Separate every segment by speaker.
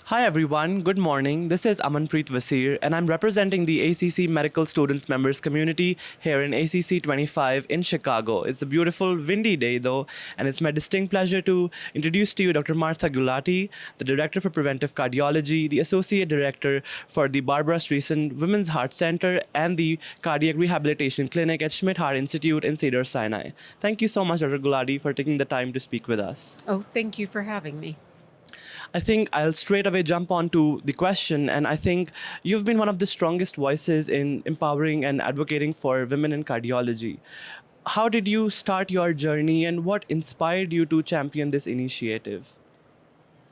Speaker 1: Hi everyone, good morning. This is Amanpreet Wasir and I'm representing the ACC Medical Students Members community here in ACC 25 in Chicago. It's a beautiful windy day though, and it's my distinct pleasure to introduce to you Dr. Martha Gulati, the Director for Preventive Cardiology, the Associate Director for the Barbara Streisand Women's Heart Center and the Cardiac Rehabilitation Clinic at Schmidt Heart Institute in Cedar Sinai. Thank you so much, Dr. Gulati, for taking the time to speak with us.
Speaker 2: Oh, thank you for having me.
Speaker 1: I think I'll straight away jump on to the question. And I think you've been one of the strongest voices in empowering and advocating for women in cardiology. How did you start your journey and what inspired you to champion this initiative?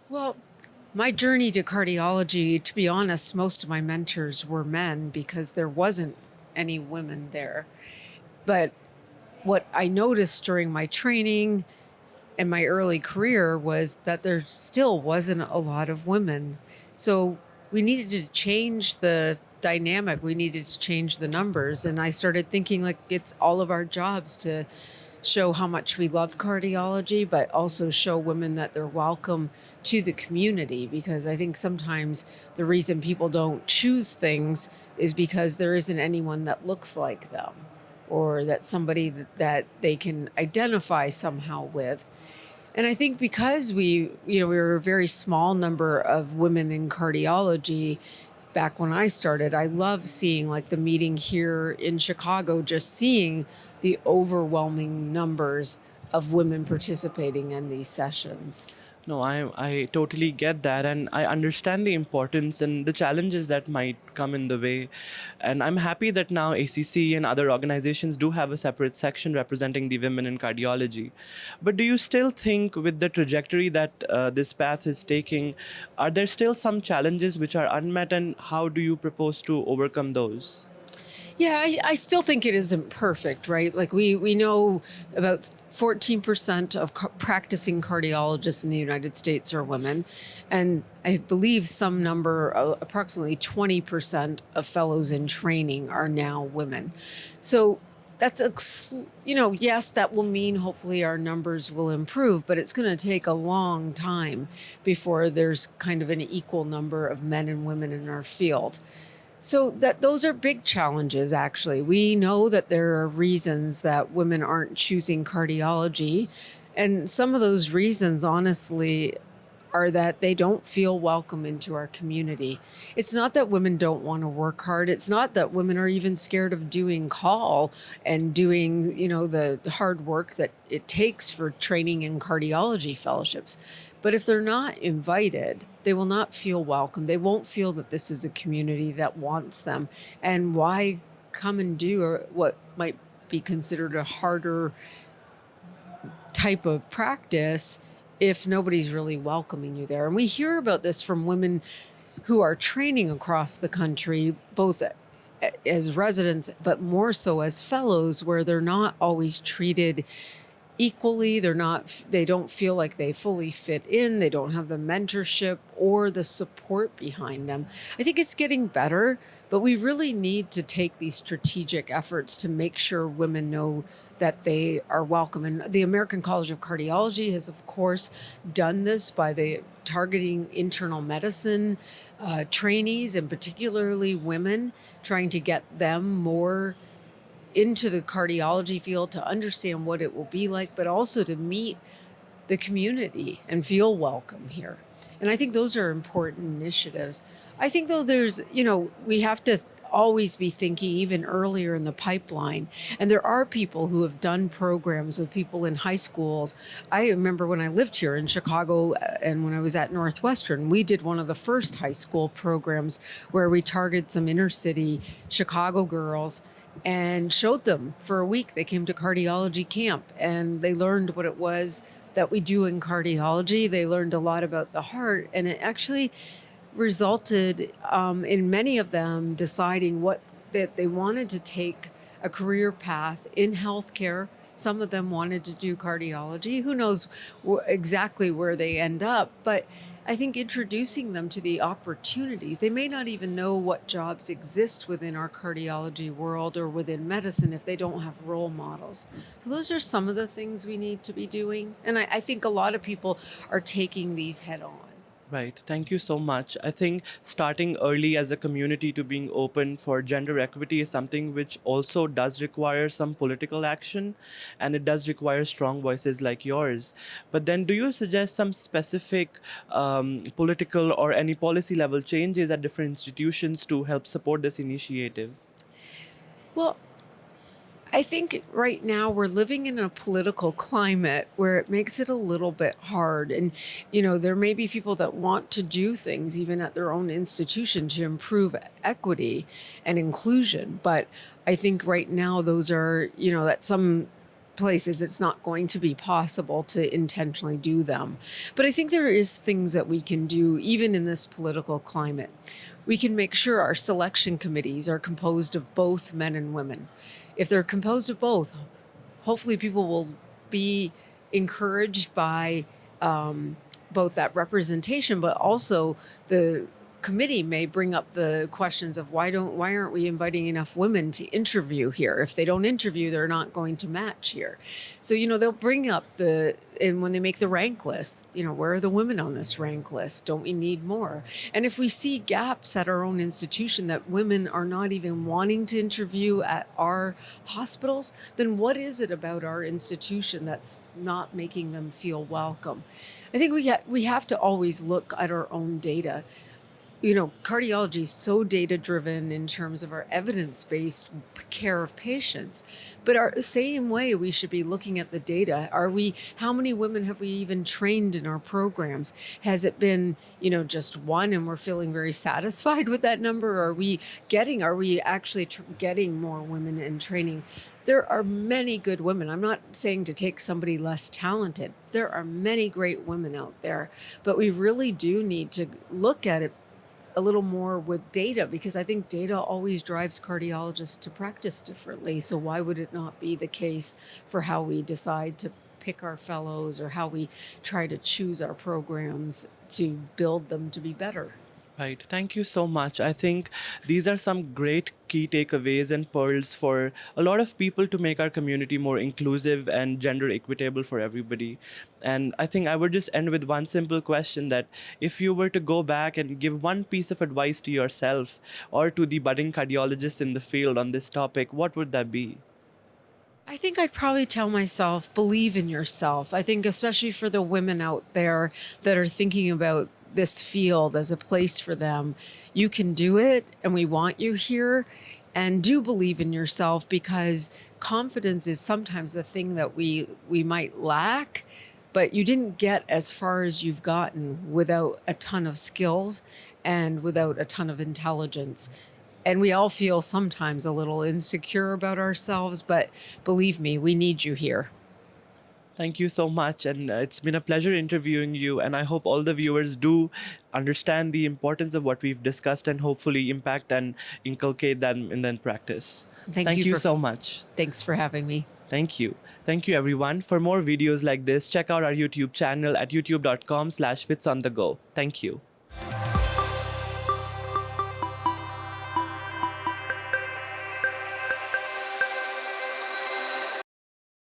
Speaker 2: Well, my journey to cardiology, to be honest, most of my mentors were men because there wasn't any women there. But what I noticed during my training and my early career was that there still wasn't a lot of women. So we needed to change the dynamic. We needed to change the numbers. And I started thinking like it's all of our jobs to show how much we love cardiology, but also show women that they're welcome to the community. Because I think sometimes the reason people don't choose things is because there isn't anyone that looks like them or that somebody that they can identify somehow with. And I think because we were a very small number of women in cardiology back when I started, I love seeing like the meeting here in Chicago, just seeing the overwhelming numbers of women participating in these sessions.
Speaker 1: No, I totally get that, and I understand the importance and the challenges that might come in the way. And I'm happy that now ACC and other organizations do have a separate section representing the women in cardiology. But do you still think, with the trajectory that this path is taking, are there still some challenges which are unmet, and how do you propose to overcome those?
Speaker 2: Yeah, I still think it isn't perfect, right? Like we know about 14% of practicing cardiologists in the United States are women. And I believe some number, approximately 20% of fellows in training are now women. So that's, yes, that will mean hopefully our numbers will improve, but it's going to take a long time before there's kind of an equal number of men and women in our field. So those are big challenges, actually. We know that there are reasons that women aren't choosing cardiology. And some of those reasons, honestly, are that they don't feel welcome into our community. It's not that women don't want to work hard. It's not that women are even scared of doing call and doing, the hard work that it takes for training in cardiology fellowships. But if they're not invited, they will not feel welcome. They won't feel that this is a community that wants them. And why come and do what might be considered a harder type of practice if nobody's really welcoming you there? And we hear about this from women who are training across the country, both as residents, but more so as fellows, where they're not always treated equally. They don't feel like they fully fit in. They don't have the mentorship or the support behind them. I think it's getting better, but we really need to take these strategic efforts to make sure women know that they are welcome. And the American College of Cardiology has, of course, done this by the targeting internal medicine trainees, and particularly women, trying to get them more into the cardiology field to understand what it will be like, but also to meet the community and feel welcome here. And I think those are important initiatives. I think, though, we have to always be thinking even earlier in the pipeline. And there are people who have done programs with people in high schools. I remember when I lived here in Chicago and when I was at Northwestern, we did one of the first high school programs where we targeted some inner city Chicago girls and showed them for a week. They came to cardiology camp and they learned what it was that we do in cardiology. They learned a lot about the heart, and it actually resulted in many of them deciding that they wanted to take a career path in healthcare. Some of them wanted to do cardiology. Who knows exactly where they end up, but I think introducing them to the opportunities. They may not even know what jobs exist within our cardiology world or within medicine if they don't have role models. So those are some of the things we need to be doing. And I think a lot of people are taking these head on.
Speaker 1: Right. Thank you so much. I think starting early as a community to being open for gender equity is something which also does require some political action, and it does require strong voices like yours. But then, do you suggest some specific political or any policy level changes at different institutions to help support this initiative?
Speaker 2: Well, I think right now we're living in a political climate where it makes it a little bit hard. And, there may be people that want to do things even at their own institution to improve equity and inclusion. But I think right now those are, at some places it's not going to be possible to intentionally do them. But I think there is things that we can do even in this political climate. We can make sure our selection committees are composed of both men and women. If they're composed of both, hopefully people will be encouraged by both that representation, but also the committee may bring up the questions of why aren't we inviting enough women to interview here? If they don't interview, they're not going to match here. So, they'll bring up and when they make the rank list, where are the women on this rank list? Don't we need more? And if we see gaps at our own institution that women are not even wanting to interview at our hospitals, then what is it about our institution that's not making them feel welcome? I think we have to always look at our own data. Cardiology is so data driven in terms of our evidence based care of patients. But the same way we should be looking at the data. How many women have we even trained in our programs? Has it been, just one and we're feeling very satisfied with that number? Are we actually getting more women in training? There are many good women. I'm not saying to take somebody less talented. There are many great women out there, but we really do need to look at it a little more with data, because I think data always drives cardiologists to practice differently. So why would it not be the case for how we decide to pick our fellows or how we try to choose our programs to build them to be better?
Speaker 1: Right. Thank you so much. I think these are some great key takeaways and pearls for a lot of people to make our community more inclusive and gender equitable for everybody. And I think I would just end with one simple question, that if you were to go back and give one piece of advice to yourself or to the budding cardiologists in the field on this topic, what would that be?
Speaker 2: I think I'd probably tell myself, believe in yourself. I think especially for the women out there that are thinking about this field as a place for them, you can do it and we want you here. And do believe in yourself, because confidence is sometimes the thing that we might lack, but you didn't get as far as you've gotten without a ton of skills and without a ton of intelligence. And we all feel sometimes a little insecure about ourselves, but believe me, we need you here.
Speaker 1: Thank you so much. And it's been a pleasure interviewing you. And I hope all the viewers do understand the importance of what we've discussed and hopefully impact and inculcate that in their practice. Thank you so much.
Speaker 2: Thanks for having me.
Speaker 1: Thank you. Thank you, everyone. For more videos like this, check out our YouTube channel at youtube.com/FITsOnTheGo. Thank you.